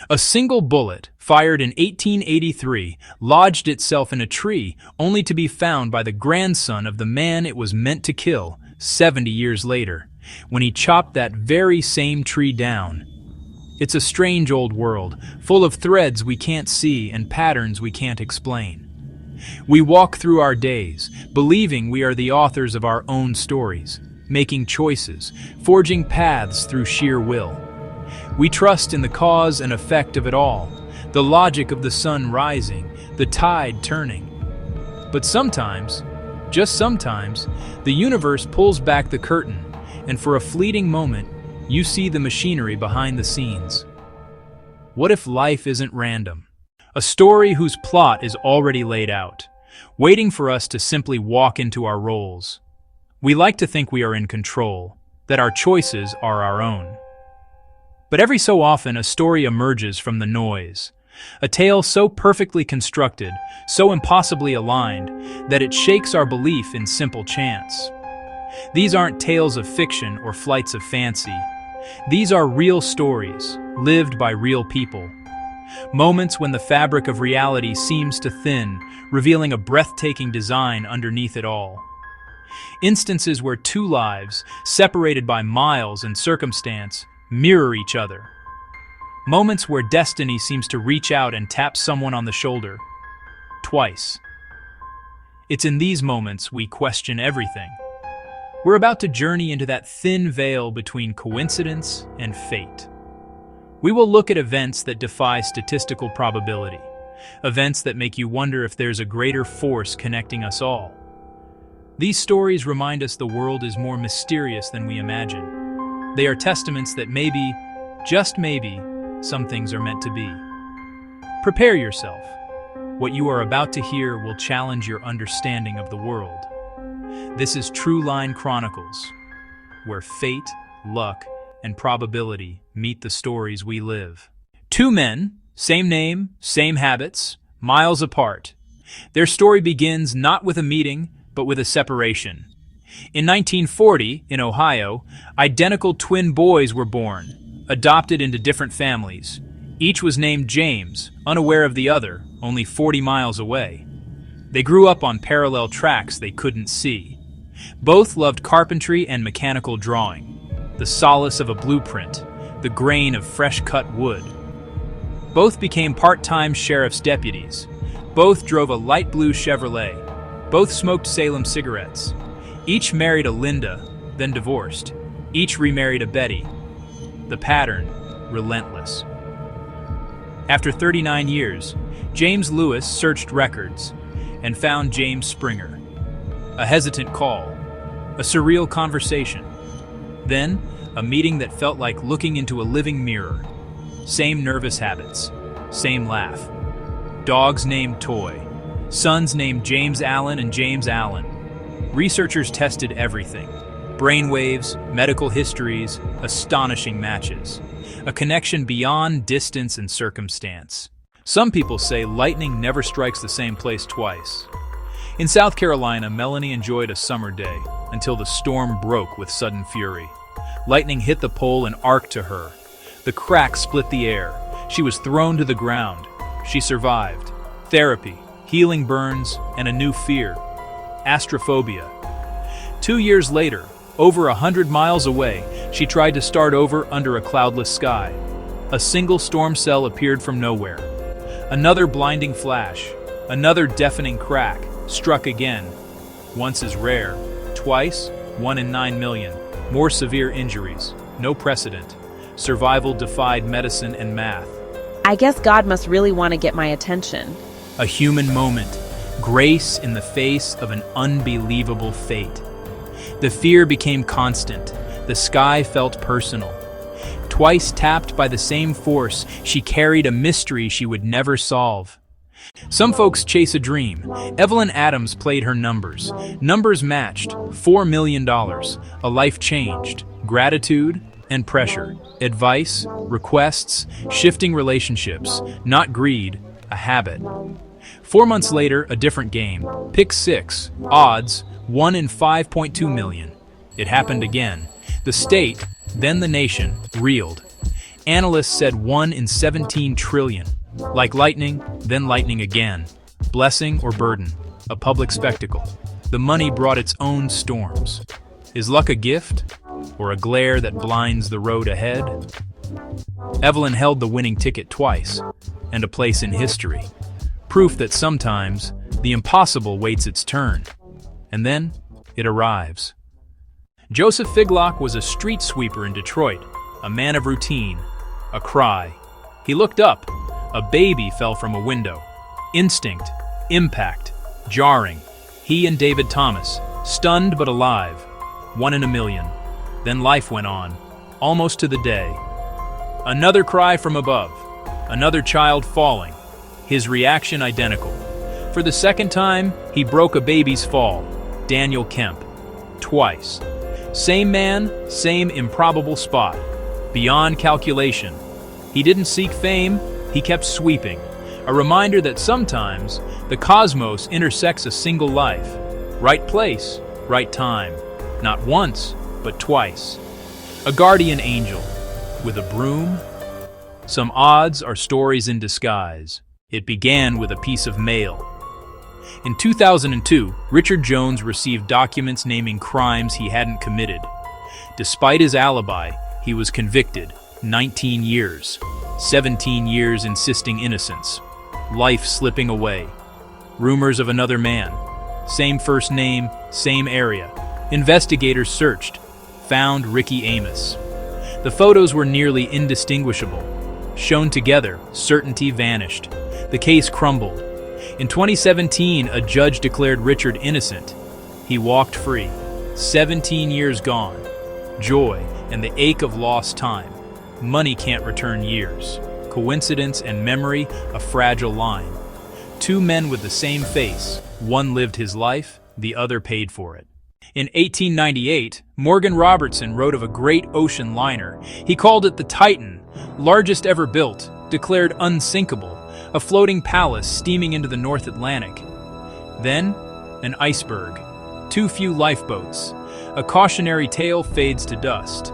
A single bullet, fired in 1883, lodged itself in a tree, only to be found by the grandson of the man it was meant to kill 70 years later, when he chopped that very same tree down. It's a strange old world, full of threads we can't see and patterns we can't explain. We walk through our days, believing we are the authors of our own stories, making choices, forging paths through sheer will. We trust in the cause and effect of it all, the logic of the sun rising, the tide turning. But sometimes, just sometimes, the universe pulls back the curtain, and for a fleeting moment, you see the machinery behind the scenes. What if life isn't random? A story whose plot is already laid out, waiting for us to simply walk into our roles. We like to think we are in control, that our choices are our own. But every so often a story emerges from the noise, a tale so perfectly constructed, so impossibly aligned, that it shakes our belief in simple chance. These aren't tales of fiction or flights of fancy. These are real stories, lived by real people. Moments when the fabric of reality seems to thin, revealing a breathtaking design underneath it all. Instances where two lives, separated by miles and circumstance, mirror each other. Moments where destiny seems to reach out and tap someone on the shoulder. Twice. It's in these moments we question everything. We're about to journey into that thin veil between coincidence and fate. We will look at events that defy statistical probability, events that make you wonder if there's a greater force connecting us all. These stories remind us the world is more mysterious than we imagine. They are testaments that maybe, just maybe, some things are meant to be. Prepare yourself. What you are about to hear will challenge your understanding of the world. This is True Line Chronicles, where fate, luck, and probability meet the stories we live. Two men, same name, same habits, miles apart. Their story begins not with a meeting, but with a separation. In 1940, in Ohio, identical twin boys were born, adopted into different families. Each was named James, unaware of the other, only 40 miles away. They grew up on parallel tracks they couldn't see. Both loved carpentry and mechanical drawing, the solace of a blueprint, the grain of fresh-cut wood. Both became part-time sheriff's deputies. Both drove a light blue Chevrolet. Both smoked Salem cigarettes. Each married a Linda, then divorced. Each remarried a Betty. The pattern, relentless. After 39 years, James Lewis searched records and found James Springer. A hesitant call, a surreal conversation. Then, a meeting that felt like looking into a living mirror. Same nervous habits, same laugh. Dogs named Toy. Sons named James Allen and James Allen. Researchers tested everything. Brainwaves, medical histories, astonishing matches. A connection beyond distance and circumstance. Some people say lightning never strikes the same place twice. In South Carolina, Melanie enjoyed a summer day until the storm broke with sudden fury. Lightning hit the pole and arced to her. The crack split the air. She was thrown to the ground. She survived. Therapy, healing burns, and a new fear. Astrophobia. 2 years later, over 100 miles away, she tried to start over under a cloudless sky. A single storm cell appeared from nowhere. Another blinding flash, another deafening crack, struck again. Once is rare, twice, 1 in 9 million. More severe injuries, no precedent. Survival defied medicine and math. I guess God must really want to get my attention. A human moment, grace in the face of an unbelievable fate. The fear became constant. The sky felt personal. Twice tapped by the same force, she carried a mystery she would never solve. Some folks chase a dream. Evelyn Adams played her numbers. Numbers matched, $4 million. A life changed. Gratitude and pressure. Advice, requests, shifting relationships. Not greed, a habit. 4 months later, a different game. Pick 6. Odds, 1 in 5.2 million. It happened again. The state, then the nation, reeled. Analysts said 1 in 17 trillion. Like lightning, then lightning again. Blessing or burden, a public spectacle. The money brought its own storms. Is luck a gift, or a glare that blinds the road ahead? Evelyn held the winning ticket twice, and a place in history. Proof that sometimes the impossible waits its turn, and then it arrives. Joseph Figlock was a street sweeper in Detroit, a man of routine, a cry. He looked up. A baby fell from a window. Instinct, impact, jarring. He and David Thomas, stunned but alive. 1 in a million. Then life went on, almost to the day. Another cry from above. Another child falling. His reaction identical. For the second time, he broke a baby's fall. Daniel Kemp. Twice. Same man, same improbable spot. Beyond calculation. He didn't seek fame, he kept sweeping. A reminder that sometimes the cosmos intersects a single life. Right place, right time. Not once, but twice. A guardian angel. With a broom? Some odds are stories in disguise. It began with a piece of mail. In 2002, Richard Jones received documents naming crimes he hadn't committed. Despite his alibi, he was convicted. 19 years. 17 years insisting innocence. Life slipping away. Rumors of another man. Same first name, same area. Investigators searched. Found Ricky Amos. The photos were nearly indistinguishable. Shown together, certainty vanished. The case crumbled. In 2017, a judge declared Richard innocent. He walked free. 17 years gone. Joy and the ache of lost time. Money can't return years. Coincidence and memory, a fragile line. Two men with the same face. One lived his life, the other paid for it. In 1898, Morgan Robertson wrote of a great ocean liner. He called it the Titan, largest ever built, declared unsinkable, a floating palace steaming into the North Atlantic. Then, an iceberg, too few lifeboats. A cautionary tale fades to dust.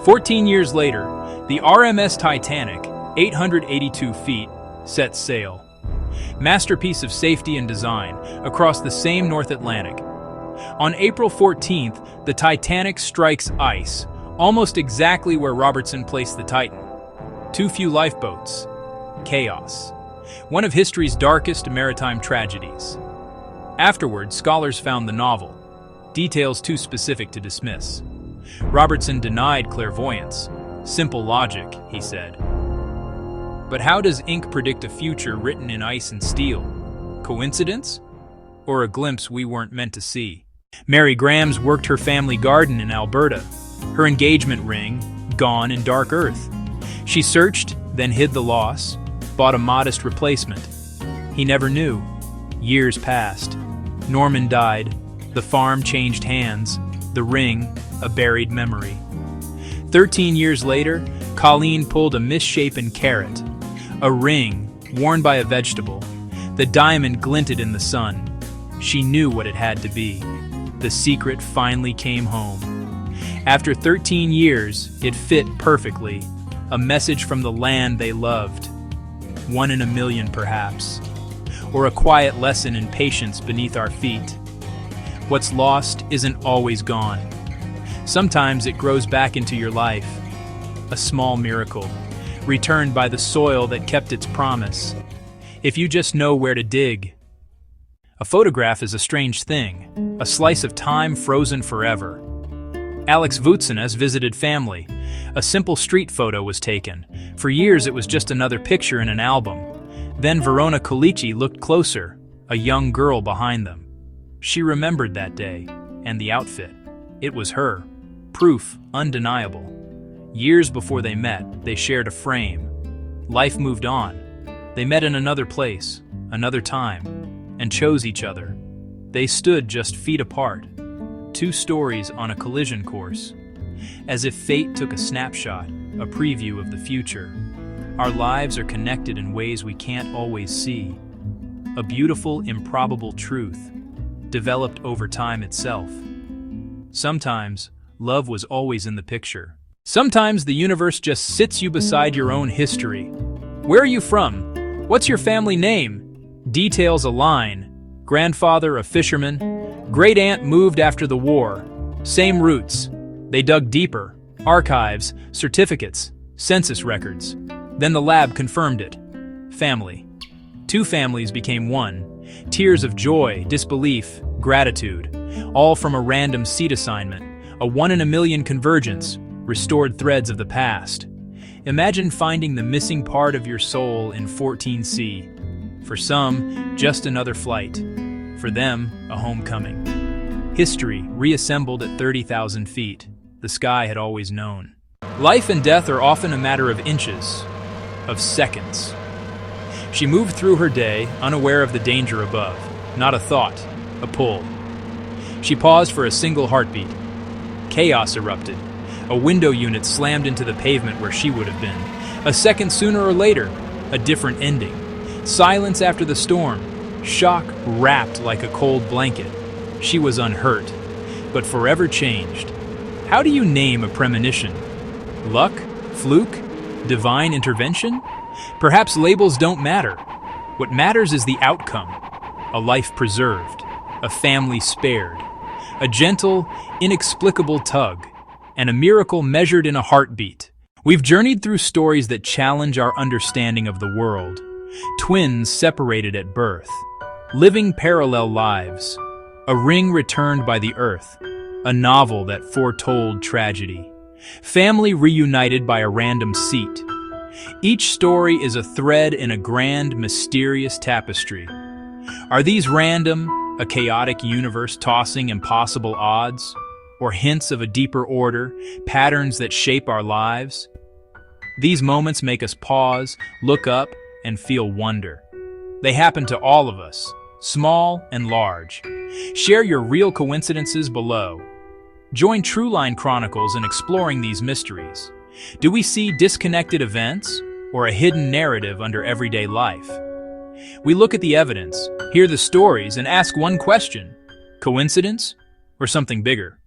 14 years later, the RMS Titanic, 882 feet, sets sail. Masterpiece of safety and design across the same North Atlantic. On April 14th, the Titanic strikes ice, almost exactly where Robertson placed the Titan. Too few lifeboats. Chaos. One of history's darkest maritime tragedies. Afterward, scholars found the novel. Details too specific to dismiss. Robertson denied clairvoyance. Simple logic, he said. But how does ink predict a future written in ice and steel? Coincidence? Or a glimpse we weren't meant to see? Mary Grams worked her family garden in Alberta. Her engagement ring, gone in dark earth. She searched, then hid the loss, bought a modest replacement. He never knew. Years passed. Norman died. The farm changed hands. The ring, a buried memory. 13 years later, Colleen pulled a misshapen carrot. A ring, worn by a vegetable. The diamond glinted in the sun. She knew what it had to be. The secret finally came home. After 13 years, it fit perfectly. A message from the land they loved. 1 in a million, perhaps. Or a quiet lesson in patience beneath our feet. What's lost isn't always gone. Sometimes it grows back into your life. A small miracle, returned by the soil that kept its promise. If you just know where to dig. A photograph is a strange thing, a slice of time frozen forever. Alex Voutsinas visited family. A simple street photo was taken. For years it was just another picture in an album. Then Verona Colici looked closer, a young girl behind them. She remembered that day, and the outfit. It was her. Proof undeniable. Years before they met, they shared a frame. Life moved on. They met in another place, another time, and chose each other. They stood just feet apart. Two stories on a collision course. As if fate took a snapshot, a preview of the future. Our lives are connected in ways we can't always see. A beautiful, improbable truth, developed over time itself. Sometimes, love was always in the picture, Sometimes the universe just sits you beside your own history. Where are you from? What's your family name? Details align. Grandfather a fisherman. Great aunt moved after the war. Same roots. They dug deeper. Archives, certificates, census records. Then the lab confirmed it. Family. Two families became one. Tears of joy, disbelief, gratitude. All from a random seed assignment. A 1 in a million convergence. Restored threads of the past. Imagine finding the missing part of your soul in 14C. For some, just another flight. For them, a homecoming. History reassembled at 30,000 feet. The sky had always known. Life and death are often a matter of inches, of seconds. She moved through her day, unaware of the danger above. Not a thought, a pull. She paused for a single heartbeat. Chaos erupted. A window unit slammed into the pavement where she would have been. A second sooner or later, a different ending. Silence after the storm. Shock wrapped like a cold blanket. She was unhurt, but forever changed. How do you name a premonition? Luck? Fluke? Divine intervention? Perhaps labels don't matter. What matters is the outcome. A life preserved. A family spared. A gentle, inexplicable tug. And a miracle measured in a heartbeat. We've journeyed through stories that challenge our understanding of the world. Twins separated at birth. Living parallel lives. A ring returned by the earth. A novel that foretold tragedy. Family reunited by a random seat. Each story is a thread in a grand, mysterious tapestry. Are these random, a chaotic universe tossing impossible odds? Or hints of a deeper order, patterns that shape our lives? These moments make us pause, look up, and feel wonder. They happen to all of us, small and large. Share your real coincidences below. Join Trueline Chronicles in exploring these mysteries. Do we see disconnected events, or a hidden narrative under everyday life? We look at the evidence, hear the stories, and ask one question: coincidence, or something bigger?